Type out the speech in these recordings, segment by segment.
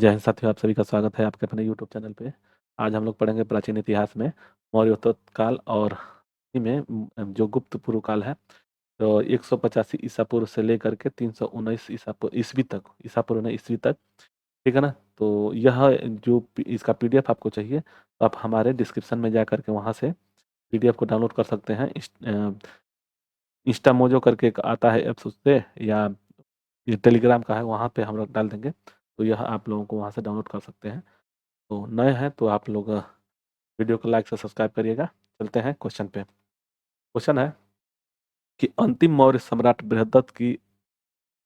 जय हिंद साथियों, आप सभी का स्वागत है आपके अपने यूट्यूब चैनल पे। आज हम लोग पढ़ेंगे प्राचीन इतिहास में मौर्योत्तर काल और इसी में जो गुप्त पूर्व काल है। तो 185 ईसा पूर्व से लेकर के 319 ईसवी तक, ईसा पूर्व नहीं ईस्वी तक। ठीक है ना। तो यह जो इसका पीडीएफ आपको चाहिए तो आप हमारे डिस्क्रिप्शन में जा करके वहाँ से पीडीएफ को डाउनलोड कर सकते हैं। इंस्टामोजो करके एक आता है ऐप्स, उससे या ये टेलीग्राम का है, वहाँ पे हम लोग डाल देंगे। तो यह आप लोगों को वहाँ से डाउनलोड कर सकते हैं। तो नए हैं तो आप लोग वीडियो को लाइक से सब्सक्राइब करिएगा। चलते हैं क्वेश्चन पे। क्वेश्चन है कि अंतिम मौर्य सम्राट बृहदत्त की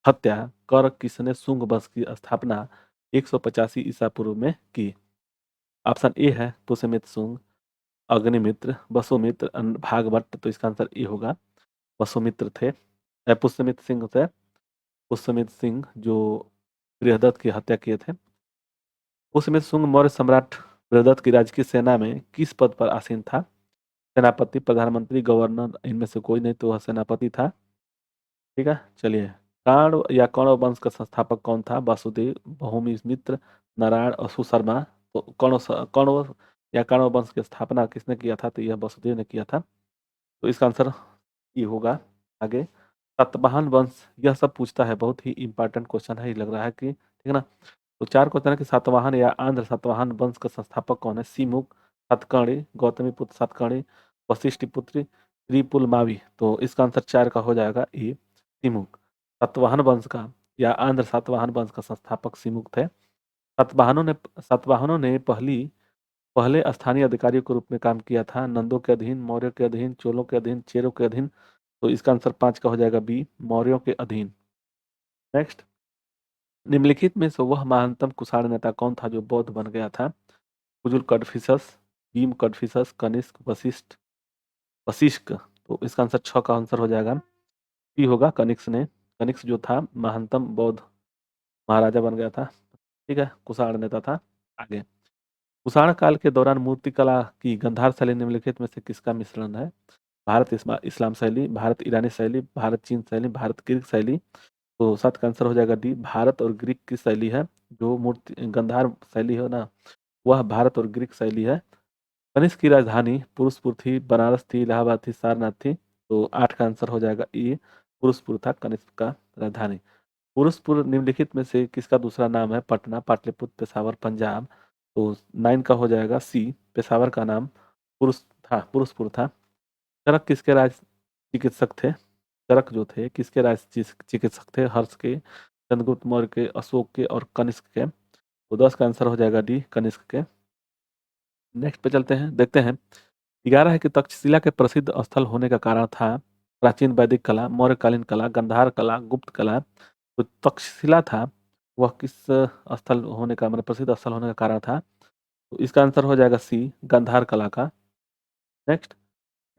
हत्या कर किसने शुंग वंश की स्थापना 185 ईसा पूर्व में की? ऑप्शन ए है पुष्यमित्र शुंग, अग्निमित्र, वसुमित्र, भागभट्ट। तो इसका आंसर ए होगा, वसुमित्र थे। पुष्यमित्र सिंह थे, पुष्यमित्र सिंह जो बृहदत्त की हत्या किए थे। पुष्यमित्र शुंग मौर्य सम्राट बृहदत्त की राजकीय सेना में किस पद पर आसीन था? सेनापति, प्रधानमंत्री, गवर्नर, इनमें से कोई नहीं, तो वह सेनापति था। ठीक है, चलिए। काण या कौरव वंश का संस्थापक कौन था? वासुदेव, भौमित्र, नारायण और सुशर्मा। तो कौरव या कौरव वंश की स्थापना किसने किया था? तो यह वसुदेव ने किया था। तो इसका आंसर ये होगा। आगे, सातवाहन वंश, यह सब पूछता है, बहुत ही इंपॉर्टेंट क्वेश्चन है, ये लग रहा है कि ठीक है ना। तो चार क्वेश्चन है कि सातवाहन या आंध्र सातवाहन वंश का संस्थापक कौन है? सीमुख, सातकर्णी, गौतमी पुत्र सातकर्णी, वशिष्ठ पुत्री, त्रिपुलमावी। तो इसका आंसर चार का हो जाएगा ए, सीमुख। सातवाहन वंश का या आंध्र सातवाहन वंश का संस्थापक सीमुख थे। सातवाहनों ने पहले स्थानीय अधिकारियों के रूप में काम किया था। नंदों के अधीन, मौर्यों के अधीन, चोलों के अधीन, चेरों के अधीन। तो इसका आंसर पांच का हो जाएगा बी, मौर्यों के अधीन। नेक्स्ट, निम्नलिखित में से वह महानतम कुषाण नेता कौन था जो बौद्ध बन गया था? कुजुल कदफिसस, भीम कदफिसस, कनिष्क, वशिष्ठ, वशिष्क। तो इसका आंसर छह का आंसर हो जाएगा, पी होगा, कनिष्क ने। कनिष्क जो था महानतम बौद्ध महाराजा बन गया था। ठीक है, कुषाण नेता था। आगे, कुषाण काल के दौरान मूर्तिकला की गंधार शैली निम्नलिखित में से किसका मिश्रण है? भारत इस्लाम शैली, भारत ईरानी शैली, भारत चीन शैली, भारत ग्रीक शैली। तो सात का आंसर हो जाएगा डी, भारत और ग्रीक की शैली है। जो मूर्ति गंधार शैली है ना, वह भारत और ग्रीक शैली है। कनिष्क की राजधानी पुरुषपुर थी, बनारस थी, इलाहाबाद थी, सारनाथ थी। तो आठ का आंसर हो जाएगा ए, पुरुषपुर था कनिष्क का राजधानी। पुरुषपुर निम्नलिखित में से किसका दूसरा नाम है? पटना, पाटलिपुत्र, पेशावर, पंजाब। तो नाइन का हो जाएगा सी, पेशावर का नाम पुरुषपुर था। चरक किसके राज चिकित्सक थे? चरक जो थे किसके राज चिकित्सक थे? हर्ष के, चंद्रगुप्त मौर्य के, अशोक के और कनिष्क के। तो 10 का आंसर हो जाएगा डी, कनिष्क के। नेक्स्ट पे चलते हैं, देखते हैं। 11 है कि तक्षशिला के प्रसिद्ध स्थल होने का कारण था प्राचीन वैदिक कला, मौर्यकालीन कला, गंधार कला, गुप्त कला। तो तक्षशिला था, वह किस स्थल होने का, मतलब प्रसिद्ध स्थल होने का कारण था? तो इसका आंसर हो जाएगा सी, गंधार कला का। नेक्स्ट,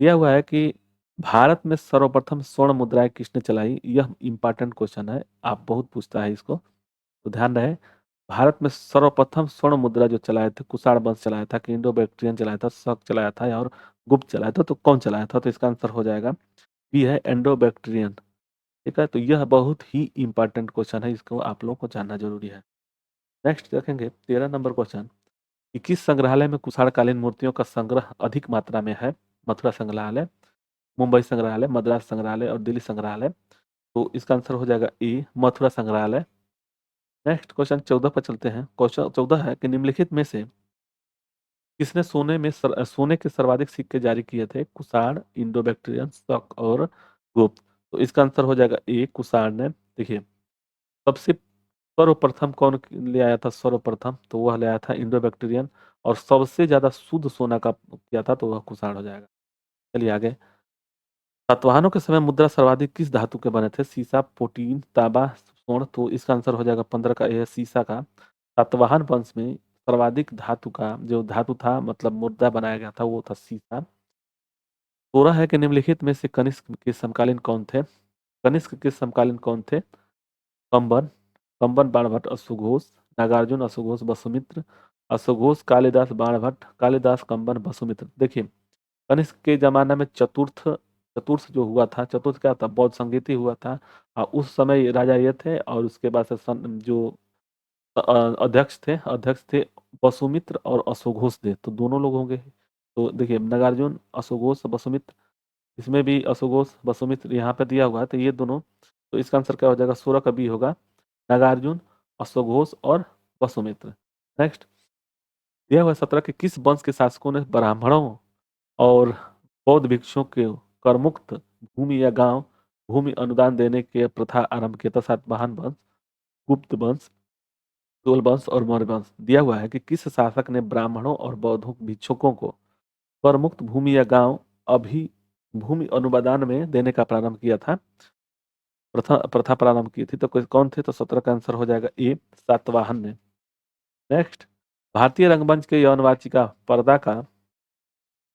दिया हुआ है कि भारत में सर्वप्रथम स्वर्ण मुद्राएं किसने चलाई? यह इंपॉर्टेंट क्वेश्चन है, आप बहुत पूछता है इसको, तो ध्यान रहे। भारत में सर्वप्रथम स्वर्ण मुद्रा जो चलाए थे, कुषाण वंश चलाया था कि इंडो बैक्ट्रियन चलाया था, शक चलाया था और गुप्त चलाया था? तो कौन चलाया था? तो इसका आंसर हो जाएगा बी है, इंडो बैक्ट्रियन। ठीक है, तो यह बहुत ही इंपॉर्टेंट क्वेश्चन है, इसको आप लोगों को जानना जरूरी है। नेक्स्ट देखेंगे 13 नंबर क्वेश्चन, कि किस संग्रहालय में कुषाणकालीन मूर्तियों का संग्रह अधिक मात्रा में है? मथुरा संग्रहालय, मुंबई संग्रहालय, मद्रास संग्रहालय और दिल्ली संग्रहालय। तो इसका आंसर हो जाएगा ए, मथुरा संग्रहालय। नेक्स्ट क्वेश्चन 14 पर चलते हैं। क्वेश्चन 14 है कि निम्नलिखित में से किसने सोने के सर्वाधिक सिक्के जारी किए थे? कुषाण, इंडो बैक्ट्रियन, शक और गुप्त। तो इसका आंसर हो जाएगा ए, कुषाण ने। देखिए, सबसे सर्वप्रथम कौन ले आया था? सर्वप्रथम तो वह ले आया था इंडो बैक्टीरियन, और सबसे ज्यादा शुद्ध सोना का किया था, तो वह कुषाण हो जाएगा। चलिए आगे, सातवाहनों के समय मुद्रा सर्वाधिक किस धातु के बने थे? सीसा, प्रोटीन, तांबा, स्वर्ण। तो इसका आंसर हो जाएगा 15 का, यह सीसा का। सातवाहन वंश में सर्वाधिक धातु का जो धातु था, मतलब मुद्रा बनाया गया था, वो था सीसा। 16 है कि निम्नलिखित में से कनिष्क के समकालीन कौन थे? कनिष्क के समकालीन कौन थे? कंबन, कंबन बाणभट्ट, अश्वघोष, नागार्जुन, अश्वघोष, वसुमित्र, अश्वघोष, कालिदास, बाणभट्ट, कालिदास, कंबन, वसुमित्र। देखिए, कनिष्क के जमाना में चतुर्थ चतुर्थ जो हुआ था, चतुर्थ क्या था? बौद्ध संगीति हुआ था। और उस समय राजा ये थे, और उसके बाद से जो अध्यक्ष थे वसुमित्र और अशोघोष थे, तो दोनों लोग होंगे। तो देखिए नागार्जुन, अशोघोष, वसुमित्र, इसमें भी अशोघोष वसुमित्र यहाँ पे दिया हुआ है, तो ये दोनों, तो इसका आंसर क्या हो जाएगा? 16 का बी होगा, नागार्जुन, अशोघोष और वसुमित्र। नेक्स्ट, दिया हुआ 17 के किस वंश के शासकों ने ब्राह्मणों और बौद्ध भिक्षुओं के करमुक्त भूमि या गांव भूमि अनुदान देने के प्रथा आरंभ किया था? सातवाहन वंश, गुप्त वंश, चोल वंश और मौर्य वंश। दिया हुआ है कि किस शासक ने ब्राह्मणों और बौद्ध भिक्षुकों को करमुक्त भूमि या गांव अभी भूमि अनुदान में देने का प्रारंभ किया था, प्रथा प्रथा प्रारंभ की थी? तो कौन थे? तो 17 का आंसर हो जाएगा ए, सातवाहन ने। नेक्स्ट, भारतीय रंगमंच के यौनवाचिका पर्दा का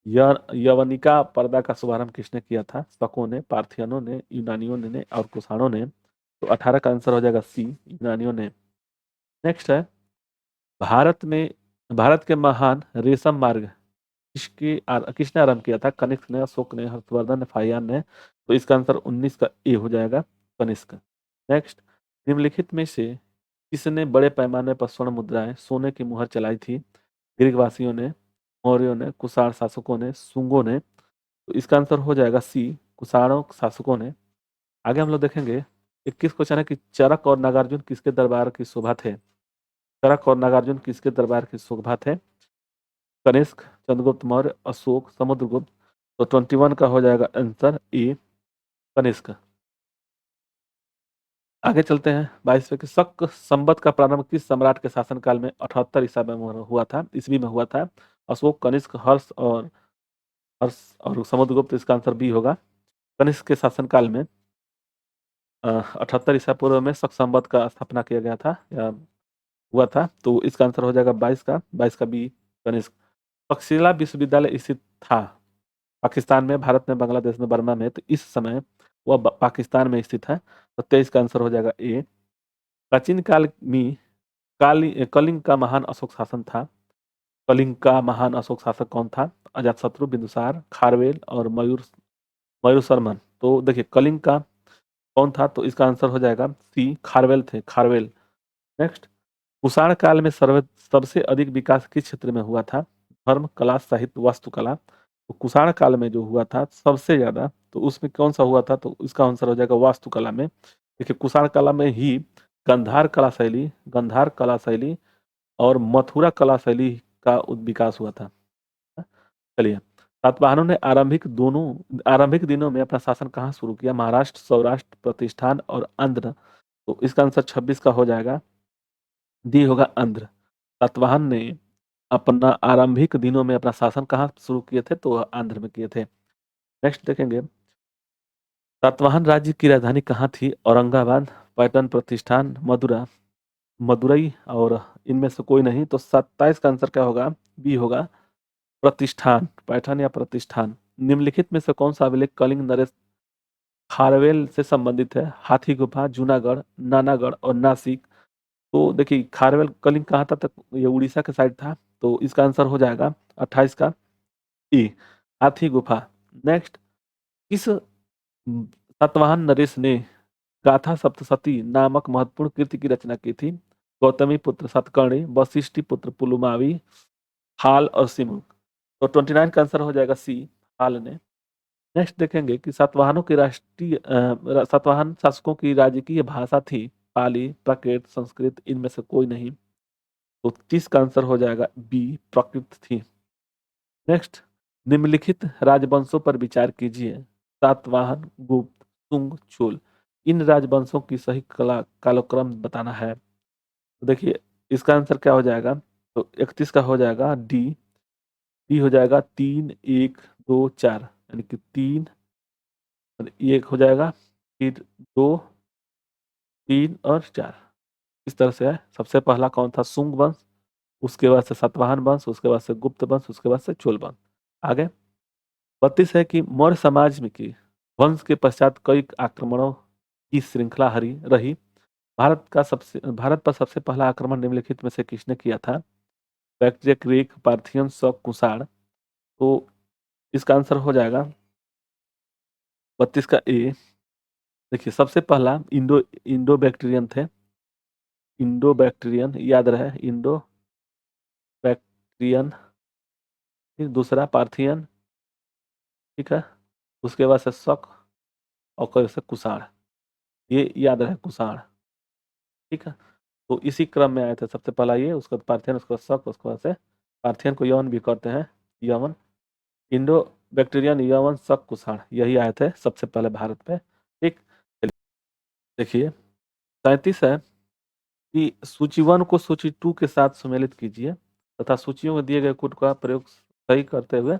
यवनिका पर्दा का शुभारंभ किसने किया था? शकों ने, पार्थियनों ने, यूनानियों ने और कुषाणों ने? तो 18 का आंसर हो जाएगा सी, यूनानियों ने। नेक्स्ट है, भारत में भारत के महान रेशम मार्ग किसने आरंभ किया था? कनिष्क ने, अशोक ने, हर्षवर्धन ने, फाहियान ने? तो इसका आंसर 19 का ए हो जाएगा, कनिष्क। नेक्स्ट, निम्नलिखित में से किसने बड़े पैमाने पर स्वर्ण मुद्राएं सोने की मुहर चलाई थी? ग्रीक वासियों ने, मौर्यों ने, कुषाण शासकों ने, शुंगों ने? तो इसका आंसर हो जाएगा सी, कुषाणों शासकों ने। आगे हम लोग देखेंगे 21 क्वेश्चन है कि चरक और नागार्जुन किसके दरबार की शोभा थे? चरक और नागार्जुन किसके दरबार की शोभा थे? कनिष्क, चंद्रगुप्त मौर्य, अशोक, समुद्रगुप्त? तो 21 का हो जाएगा आंसर ए, कनिष्क। आगे चलते हैं 22वें कि शक संवत का प्रारंभ किस सम्राट के शासनकाल में 78 ईसा में हुआ था, ईस्वी में हुआ था? अशोक, कनिष्क, हर्ष और समुद्रगुप्त? इसका आंसर बी होगा, कनिष्क के शासनकाल में 78 ईसा पूर्व में शक संवत का स्थापना किया गया था या हुआ था। तो इसका आंसर हो जाएगा 22 का बी, कनिष्क। तक्षशिला विश्वविद्यालय स्थित था पाकिस्तान में, भारत में, बांग्लादेश में, बर्मा में? तो इस समय वह पाकिस्तान में स्थित है, तो 23 का आंसर हो जाएगा ए। प्राचीन काल में कलिंग का महान अशोक शासन था। कलिंग का महान अशोक शासक कौन था? अजातशत्रु, बिंदुसार, खारवेल और मयूरशर्मन? तो देखिए कलिंग का कौन था? तो इसका आंसर हो जाएगा सी, खारवेल थे, खारवेल। नेक्स्ट, कुषाण काल में सबसे अधिक विकास किस क्षेत्र में हुआ था? धर्म, कला, साहित्य, वास्तुकला? तो कुषाण काल में जो हुआ था सबसे ज्यादा, तो उसमें कौन सा हुआ था? तो इसका आंसर हो जाएगा वास्तुकला में। देखिए कुषाण कला में ही गंधार कला शैली और मथुरा कला शैली का विकास हुआ था। चलिए, सातवाहनों ने आरंभिक दिनों में अपना शासन कहाँ शुरू किया? महाराष्ट्र, सौराष्ट्र, प्रतिष्ठान और आंध्र? तो इसका आंसर 26 का हो जाएगा, डी होगा, आंध्र। सातवाहन ने अपना आरंभिक दिनों में अपना शासन कहाँ शुरू किए थे? तो आंध्र में किए थे। नेक्स्ट देखेंगे, सातवाहन राज्य की राजधानी कहाँ थी? औरंगाबाद, पटना, प्रतिष्ठान, मदुरई और इनमें से कोई नहीं? तो 27 का आंसर क्या होगा? बी होगा, प्रतिष्ठान, पैठन या प्रतिष्ठान। निम्नलिखित में से कौन सा अभिलेख कलिंग नरेश खारवेल से संबंधित है? हाथी गुफा, जूनागढ़, नानागढ़ और नासिक? तो देखिए खारवेल कलिंग कहाँ था? तक ये उड़ीसा के साइड था, तो इसका आंसर हो जाएगा 28 का ई, हाथी गुफा। नेक्स्ट, किस सातवाहन नरेश ने गाथा सप्तशती नामक महत्वपूर्ण कृति की रचना की थी? गौतमी पुत्र सातकर्णी, वशिष्ठी पुत्र पुलुमावी, हाल और सिमुक? तो 29 का आंसर हो जाएगा सी, हाल ने। नेक्स्ट देखेंगे कि सातवाहन शासकों की राजकीय भाषा थी पाली, प्राकृत, संस्कृत? इनमें से कोई नहीं, तो 30 का आंसर हो जाएगा बी, प्राकृत थी। नेक्स्ट, निम्नलिखित राजवंशों पर विचार कीजिए। सातवाहन, गुप्त, शुंग, चोल? इन राजवंशों की सही कालक्रम बताना है। तो देखिए इसका आंसर क्या हो जाएगा? तो 31 का हो जाएगा डी, डी हो जाएगा 3, 1, 2, 4, यानी कि 3 और 1 हो जाएगा, फिर 2, 3 और 4। इस तरह से है। सबसे पहला कौन था? शुंग वंश, उसके बाद से सातवाहन वंश, उसके बाद से गुप्त वंश, उसके बाद से चोल वंश। आगे 32 है कि मौर्य समाज में की वंश के पश्चात कई आक्रमणों की श्रृंखला हरी रही। भारत पर सबसे पहला आक्रमण निम्नलिखित में से किसने किया था? बैक्ट्रिया, ग्रीक, पार्थियन, शक, कुषाण? तो इसका आंसर हो जाएगा 32 का ए। देखिए सबसे पहला इंडो इंडो बैक्टीरियन थे, इंडो बैक्टीरियन, याद रहे इंडो बैक्टीरियन, फिर दूसरा पार्थियन, ठीक है, उसके बाद से शक, और फिर से कुषाण, ये याद रहे कुषाण, ठीक है। तो इसी क्रम में आए थे, सबसे पहला ये, उसके बाद पार्थियन, उसके बाद शक, उसके बाद से पार्थियन को यवन भी कहते हैं, यवन, इंडो बैक्टीरियन, यवन, शक, कुषाण, यही आए थे सबसे पहले भारत पे, ठीक। देखिए 37 है कि सूची 1 को सूची 2 के साथ सुमेलित कीजिए तथा सूचियों में दिए गए कोड का प्रयोग सही करते हुए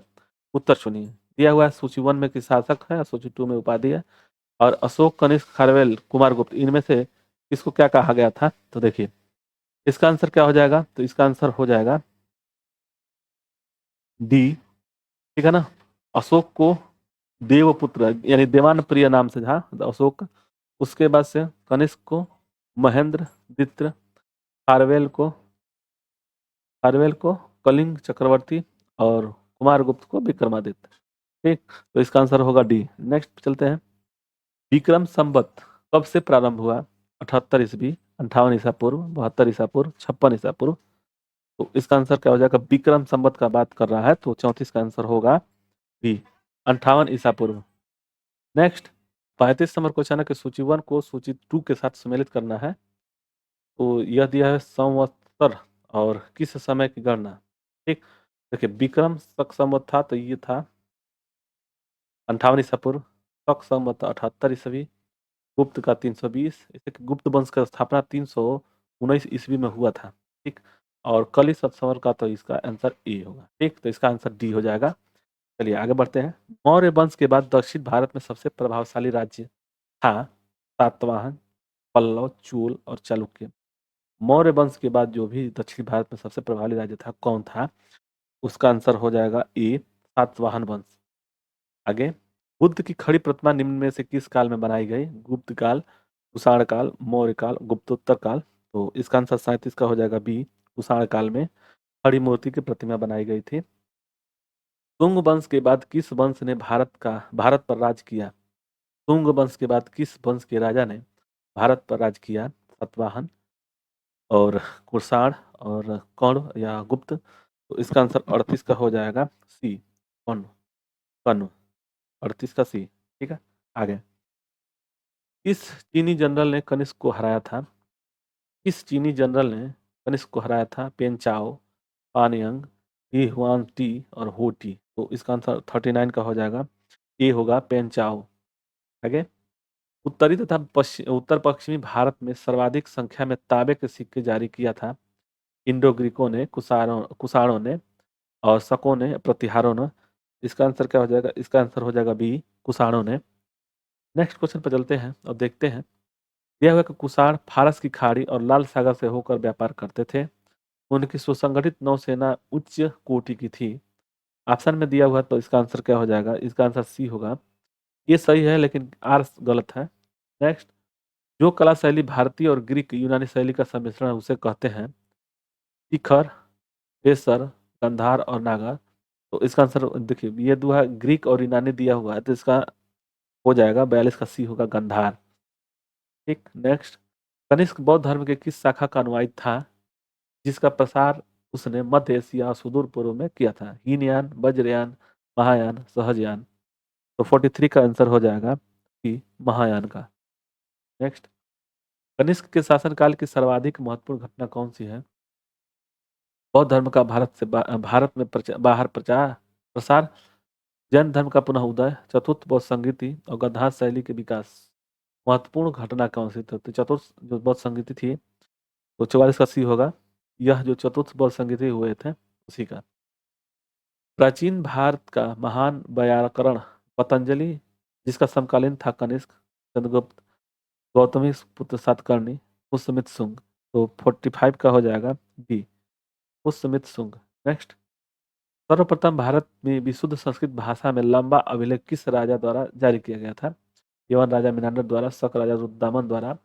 उत्तर चुनिए। दिया हुआ है सूची 1 में कि शासक है, सूची 2 में उपाधि है, और अशोक, कनिष्क, खारवेल, कुमारगुप्त, इनमें से किसको क्या कहा गया था। तो देखिए इसका आंसर क्या हो जाएगा, तो इसका आंसर हो जाएगा डी, ठीक है ना। अशोक को देवपुत्र यानी देवान प्रिय नाम से था अशोक, उसके बाद से कनिष्क को महेंद्र द्वितीय, खारवेल को कलिंग चक्रवर्ती, और कुमारगुप्त को विक्रमादित्य, ठीक। तो इसका आंसर होगा डी। नेक्स्ट चलते हैं, विक्रम संवत कब से प्रारंभ हुआ, 78 ईस्वी, 58 ईसा पूर्व, 72 ईसा पूर्व, 56 ईसा पूर्व। तो इसका आंसर क्या हो जाएगा, विक्रम संवत का बात कर रहा है तो 34 का आंसर होगा बी, 58 ईसा पूर्व। नेक्स्ट 35 नंबर क्वेश्चन है कि सूची 1 को सूची 2 के साथ सम्मिलित करना है। तो यह दिया है संवत्सर और किस समय की गणना, ठीक। देखिए विक्रम शक संवत था तो ये था 58 ईसा पूर्व, शक संवत 78 ईस्वी, गुप्त का 320, इसे गुप्त वंश का स्थापना 319 ईस्वी में हुआ था, ठीक। और कली सत्सवर का तो इसका आंसर ए होगा, ठीक। तो इसका आंसर डी हो जाएगा। चलिए आगे बढ़ते हैं। मौर्य वंश के बाद दक्षिण भारत में सबसे प्रभावशाली राज्य था सातवाहन, पल्लव, चोल और चालुक्य। मौर्य वंश के बाद जो भी दक्षिण भारत में सबसे प्रभावशाली राज्य था कौन था, उसका आंसर हो जाएगा ए, सातवाहन वंश। आगे, बुद्ध की खड़ी प्रतिमा निम्न में से किस काल में बनाई गई, गुप्त काल, कुषाण काल, मौर्य काल, गुप्तोत्तर काल। तो इसका आंसर 37 का हो जाएगा बी, कुषाण काल में खड़ी मूर्ति की प्रतिमा बनाई गई थी। तुंग वंश के बाद किस वंश ने भारत पर राज किया, तुंग वंश के बाद किस वंश के राजा ने भारत पर राज किया, सातवाहन और कुषाण और कौरव या गुप्त। तो इसका आंसर 38 का हो जाएगा सी, कौन, कर्ण, 38 का सी, ठीक है। आगे, किस चीनी जनरल ने कनिष्क को हराया था, किस चीनी जनरल ने कनिष्क को हराया था, पेन चाओ, पानयंग, ही हुआन टी और हो टी। तो इसका आंसर 39 का हो जाएगा, ए होगा पेन चाओ। आगे, उत्तरी तथा उत्तर पश्चिमी भारत में सर्वाधिक संख्या में तांबे के सिक्के जारी किया था इंडो ग्रीकों ने, कुषाणों ने और शकों ने, प्रतिहारों ने। इसका आंसर क्या हो जाएगा, इसका आंसर हो जाएगा बी, कुषाणों ने। नेक्स्ट क्वेश्चन पर चलते हैं और देखते हैं। यह हुआ कि कुषाण फारस की खाड़ी और लाल सागर से होकर व्यापार करते थे। उनकी सुसंगठित नौसेना उच्च कोटि की थी। ऑप्शन में दिया हुआ तो इसका आंसर क्या हो जाएगा, इसका आंसर सी होगा। ये सही है लेकिन आर गलत है। नेक्स्ट, जो कला शैली भारतीय और ग्रीक यूनानी शैली का सम्मिश्रण है उसे कहते हैं शिखर, बेसर, गंधार और नागर। तो इसका आंसर देखिए ये दो है ग्रीक और यूनानी दिया हुआ है तो इसका हो जाएगा 42 का सी होगा गंधार, ठीक। नेक्स्ट, कनिष्क बौद्ध धर्म के किस शाखा का अनुयायी था जिसका प्रसार उसने मध्य एशिया और सुदूर पूर्व में किया था, हीनयान, वज्रयान, महायान, सहजयान। तो 43 का आंसर हो जाएगा कि महायान का। नेक्स्ट, कनिष्क के शासनकाल की सर्वाधिक महत्वपूर्ण घटना कौन सी है, बौद्ध धर्म का भारत में बाहर प्रसार, जैन धर्म का पुनः उदय, चतुर्थ बौद्ध संगीति और गद्दार शैली के विकास। महत्वपूर्ण घटना कौन सी थी, तो चतुर्थ जो बौद्ध संगीति थी तो 44 का सी होगा, यह जो चतुर्थ बौद्ध संगीति हुए थे उसी का। प्राचीन भारत का महान व्याकरण पतंजलि जिसका समकालीन था कनिष्क, चंद्रगुप्त, गौतमी पुत्र सातकर्णी, पुष्यमित्र शुंग। तो 45 का हो जाएगा बी, पुष्यमित्र शुंग। नेक्स्ट, सर्वप्रथम भारत में विशुद्ध संस्कृत भाषा में लंबा अभिलेख किस राजा द्वारा जारी किया गया था, यवन राजा मिनांडर द्वारा, शक राजा रुद्रदामन द्वारा,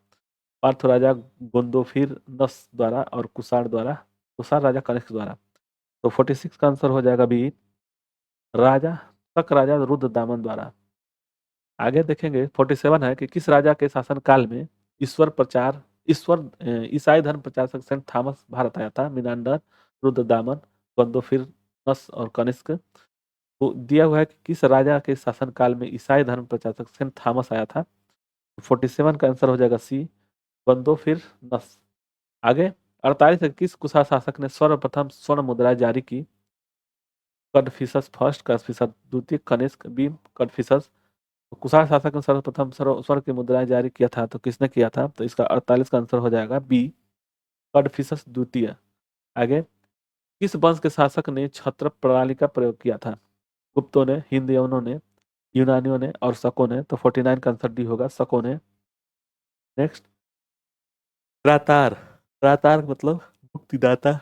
पार्थ राजा गोंदोफिर नस द्वारा और कुषाण राजा कनिष्क द्वारा। तो 46 का आंसर हो जाएगा बी, शक राजा रुद्रदामन द्वारा। आगे देखेंगे 47 है कि किस राजा के शासनकाल में ईश्वर प्रचार ईसाई धर्म प्रचारक सेंट थॉमस भारत आया था। मिनांडर, रुद्रदामन, नस और कनिष्क। तो दिया हुआ है कि किस राजा के शासनकाल में ईसाई धर्म प्रचारक सेंट थॉमस आया था। 47 का आंसर हो जाएगा सी, नस। आगे 48 किस कुषाण शासक ने सर्वप्रथम स्वर्ण मुद्रा जारी की। कदफिसस फर्स्ट, कदफिसस द्वितीय, कनिष्क, बीम, कदफिसस। कुषाण शासक ने सर्वप्रथम स्वर्ण की मुद्राएं जारी किया था, तो किसने किया था? तो इसका 48 का आंसर हो जाएगा बी, कदफिसस द्वितीय। आगे किस वंश के शासक ने छत्र प्रणाली का प्रयोग किया था? गुप्तों ने, हिंदुओं ने, यूनानियों ने और शकों ने। तो 49 का आंसर डी होगा, शकों ने। नेक्स्ट, त्रातार। त्रातार मतलब मुक्तिदाता।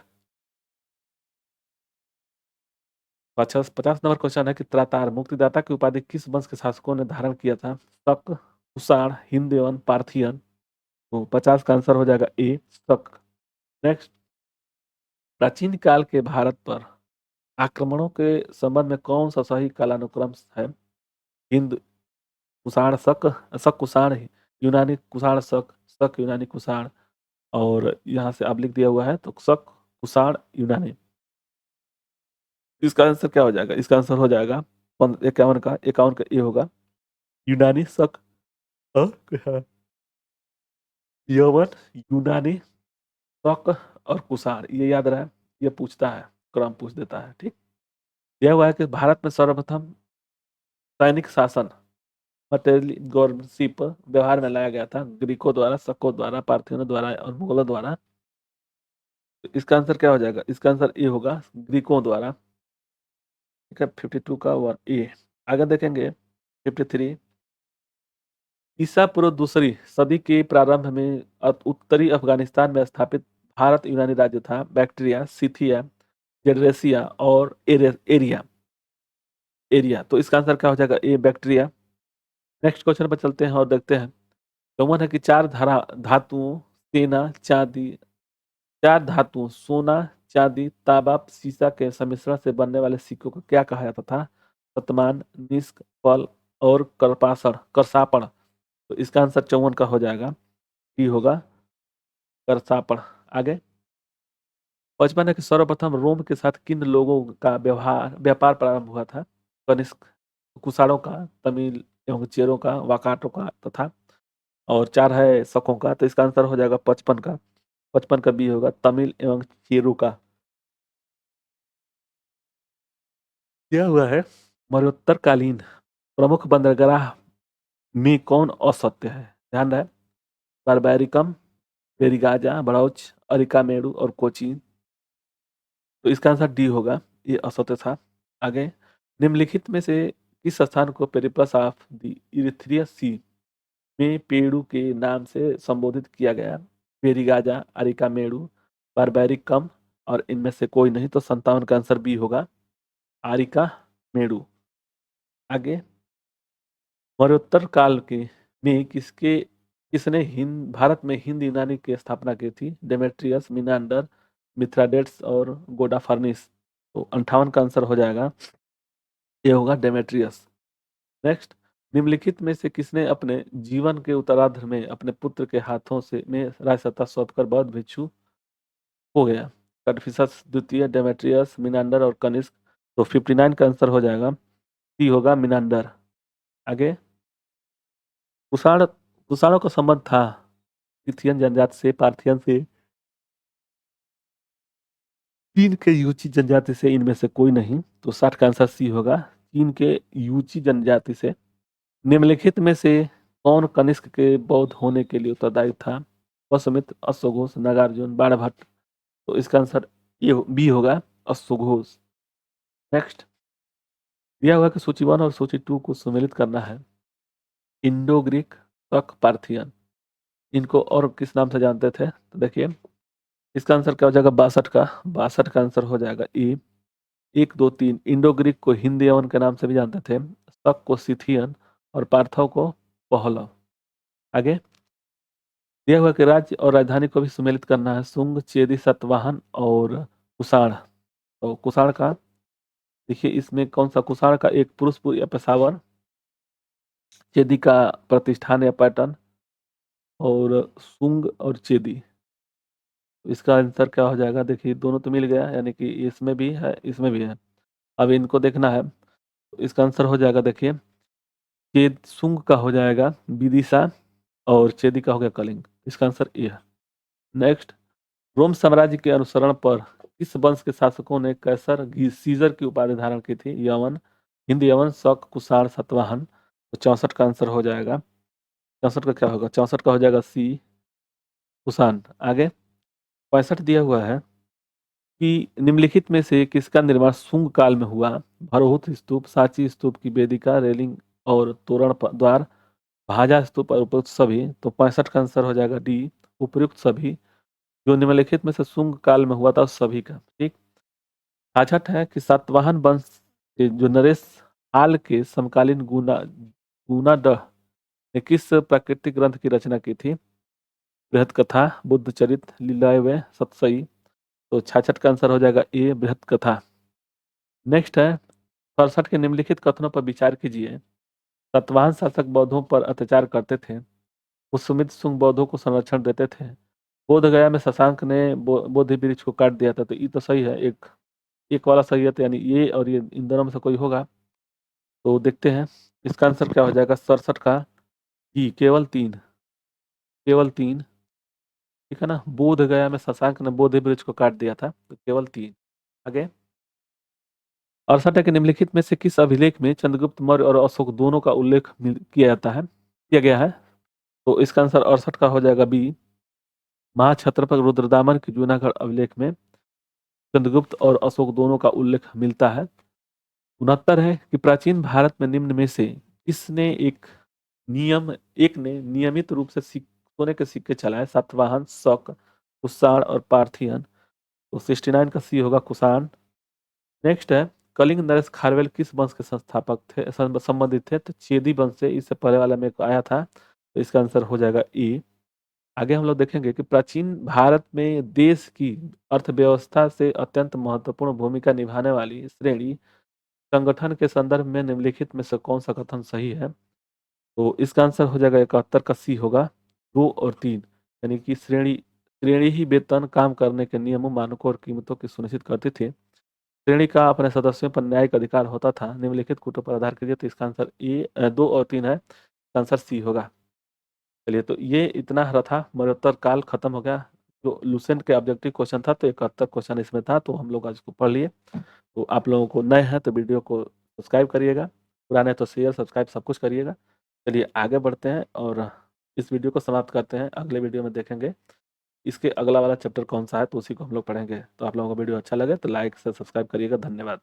50 नंबर क्वेश्चन है कि त्रातार मुक्तिदाता की उपाधि किस वंश के शासकों ने धारण किया था? शक, कुषाण, हिंदवन, पार्थियन। तो 50 का आंसर हो जाएगा ए, शक। नेक्स्ट, प्राचीन काल के भारत पर आक्रमणों के संबंध में कौन सा सही कालानुक्रम है? हिंद कुषाण शक, शक कुषाण, यूनानी कुषाण शक, शक यूनानी कुषाण। और यहाँ से अब लिख दिया हुआ है, तो शक कुषाण यूनानी। इसका आंसर क्या हो जाएगा? इसका आंसर हो जाएगा 51 का ये होगा यूनानी शक और कुषाण। यवन, यूनानी, शक और कुषाण, ये याद रहे। ये पूछता है, क्रम पूछ देता है। ठीक। यह हुआ है कि भारत में सर्वप्रथम सैनिक शासन गवर्नरशिप व्यवहार में लाया गया था ग्रीकों द्वारा, शकों द्वारा, पार्थियनों द्वारा और मुगलों द्वारा। तो इसका आंसर क्या हो जाएगा? इसका आंसर ए होगा, ग्रीकों द्वारा। ठीक है, 52 का वन ए। आगे देखेंगे 53। ईसा पूर्व दूसरी सदी के प्रारंभ में उत्तरी अफगानिस्तान में स्थापित भारत यूनानी राज्य था। बैक्ट्रिया, सिथिया, जेड्रेसिया और एरिया। एरिया। तो इसका आंसर क्या हो जाएगा? ए, बैक्ट्रिया। नेक्स्ट क्वेश्चन पर चलते हैं और देखते हैं। कौन है कि धातुओं, सेना, चांदी, चार धातुओं सोना, चांदी, तांबा, सीसा के सम्मिश्रण से बनने वाले सिक्कों को क्या कहा जाता था? शतमान, निष्क, पल और करसापण। तो इसका आंसर 54 का हो जाएगा, डी होगा, करसापण। आगे 55 है कि सर्वप्रथम रोम के साथ किन लोगों का व्यापार प्रारंभ हुआ था? कनिष्क, कुषाणों का, तमिल एवं चेरों का, वाकाटों का तथा। और 4 है शकों का। तो इसका आंसर हो जाएगा 55 का, 55 का बी होगा, तमिल एवं चेरू का। यह हुआ है मरणोत्तरकालीन प्रमुख बंदरगाह में कौन असत्य है? ध्यान रहे, बारबैरिकम, बेरिगाजा, बड़ौच, अरिकामेडू और कोचीन। तो इसका आंसर डी होगा, ये असत्य था। आगे निम्नलिखित में से किस स्थान को पेरिप्लस ऑफ द इरिथ्रियस सी में पेड़ू के नाम से संबोधित किया गया? बेरिगाजा, अरिकामेडू, बारबैरिकम और इनमें से कोई नहीं। तो 57 का आंसर बी होगा, आरिकामेडू। आगे मरणोत्तर काल के में किसने भारत में हिंद यूनानी की स्थापना की थी? डेमेट्रियस, मिनांडर, मिथ्राडेट्स और गोडाफर्निस। तो 58 का आंसर हो जाएगा, ये होगा डेमेट्रियस। नेक्स्ट, निम्नलिखित में से किसने अपने जीवन के उत्तरार्ध में अपने पुत्र के हाथों से में राजसत्ता सौंपकर बौद्ध भिक्षु हो गया? कदफिसस द्वितीय, डेमेट्रियस, मिनांडर और कनिष्क। तो 59 का आंसर हो जाएगा, सी होगा, मिनांडर। आगे कुषाण कुषाणों का संबंध था स्cythian जनजाति से, पार्थियन से, चीन के यूची जनजाति से, इनमें से कोई नहीं। तो 60 का आंसर सी होगा, चीन के यूची जनजाति से। निम्नलिखित में से कौन कनिष्क के बौद्ध होने के लिए उत्तरदायी था? वसुमित्र, अश्वघोष, नागार्जुन, बाणभट्ट। तो इसका आंसर ये बी होगा, अश्वघोष। नेक्स्ट, दिया हुआ कि सूची 1 और सूची 2 को सम्मिलित करना है। इंडो ग्रीक, शक, पार्थियन, इनको और किस नाम से जानते थे? तो देखिए इसका आंसर क्या हो जाएगा, 62 का आंसर हो जाएगा ए, 1, 2, 3। इंडो ग्रीक को हिंदी यवन के नाम से भी जानते थे, शक को सिथियन और पार्थव को पहलव। आगे दिया हुआ कि राज्य और राजधानी को भी सम्मिलित करना है। शुंग, चेदी, सतवाहन और कुषाण। तो कुषाण का देखिए, इसमें कौन सा? कुषाण का एक पुरुष या पेशावर, चेदी का प्रतिष्ठान या पैटर्न, और सुंग और चेदी। इसका आंसर क्या हो जाएगा? देखिए दोनों तो मिल गया, यानी कि इसमें भी है इसमें भी है। अब इनको देखना है। इसका आंसर हो जाएगा, देखिए चेदसुंग का हो जाएगा विदिशा और चेदी का हो गया कलिंग। इसका आंसर ए है। नेक्स्ट, रोम साम्राज्य के अनुसरण पर किस वंश के शासकों ने कैसर सीजर की उपाधि धारण की थी? यवन, हिंद यवन, शक, कुषाण, सातवाहन। तो 64 का आंसर हो जाएगा, 64 का क्या होगा? 64 का हो जाएगा सी, कुषाण। आगे 65 दिया हुआ है कि निम्नलिखित में से किसका निर्माण शुंग काल में हुआ? भरहुत स्तूप, सांची स्तूप की वेदिका, रेलिंग और तोरण द्वार, भाजा स्तूप और उपयुक्त सभी। तो 65 का आंसर हो जाएगा डी, उपयुक्त सभी। जो निम्नलिखित में से शुंग काल में हुआ था उस सभी का, ठीक। 66 है कि सातवाहन वंश के जो नरेश हाल के समकालीन गुनाडह ने किस प्राकृतिक ग्रंथ की रचना की थी? बृहत कथा, बुद्ध चरित, लीलावय, सतसई। तो 66 का आंसर हो जाएगा ए, बृहत कथा। नेक्स्ट है 67 के निम्नलिखित कथनों पर विचार कीजिए। सातवाहन शासक बौद्धों पर अत्याचार करते थे, कुसुमित शुंग बौद्धों को संरक्षण देते थे, बोध गया में शशांक ने बोधि वृक्ष को काट दिया था। तो ये तो सही है, एक वाला सही है, तो यानी ये और ये इन दोनों में से कोई होगा। तो देखते हैं इसका आंसर क्या हो जाएगा 67 का। ही केवल तीन, केवल तीन, ठीक है ना। बोध गया में शशांक ने बोधि वृक्ष को काट दिया था, तो केवल तीन। आगे 68 है कि निम्नलिखित में से किस अभिलेख में चंद्रगुप्त मौर्य और अशोक दोनों का उल्लेख किया जाता है, किया गया है? तो इसका आंसर 68 का हो जाएगा बी, महाक्षत्रप रुद्रदामन के जूनागढ़ अभिलेख में चंद्रगुप्त और अशोक दोनों का उल्लेख मिलता है। 69 है कि प्राचीन भारत में निम्न में से किसने एक ने नियमित रूप से सोने के सिक्के चलाए? सातवाहन, शक, कुषाण और पार्थियन। तो 69 का सी होगा कुषाण। नेक्स्ट है कलिंग नरेश खारवेल किस वंश के संस्थापक थे, संबंधित थे? तो चेदी वंश से, इससे पहले वाला में एक आया था। तो इसका आंसर हो जाएगा ए। आगे हम लोग देखेंगे कि प्राचीन भारत में देश की अर्थव्यवस्था से अत्यंत महत्वपूर्ण भूमिका निभाने वाली श्रेणी संगठन के संदर्भ में निम्नलिखित में से कौन सा कथन सही है? तो इसका आंसर हो जाएगा 71 का सी होगा, 2 और 3। यानी कि श्रेणी श्रेणी ही वेतन, काम करने के नियमों, मानकों और कीमतों की सुनिश्चित करती थी। श्रेणी का अपने सदस्यों पर न्यायिक अधिकार होता था। निम्नलिखित कूटों पर आधार कीजिए। तो इसका आंसर 2 और 3 है, इसका आंसर सी होगा। चलिए, तो ये इतना रहा, मरणोत्तर काल खत्म हो गया। जो लुसेंट के ऑब्जेक्टिव क्वेश्चन था, तो 71 क्वेश्चन इसमें था, तो हम लोग आज इसको पढ़ लिए। तो आप लोगों को नए हैं तो वीडियो को सब्सक्राइब करिएगा, पुराने तो शेयर सब्सक्राइब सब कुछ करिएगा। चलिए आगे बढ़ते हैं और इस वीडियो को समाप्त करते हैं। अगले वीडियो में देखेंगे इसके अगला वाला चैप्टर कौन सा है, तो उसी को हम लोग पढ़ेंगे। तो आप लोगों को वीडियो अच्छा लगे तो लाइक से सब्सक्राइब करिएगा। धन्यवाद।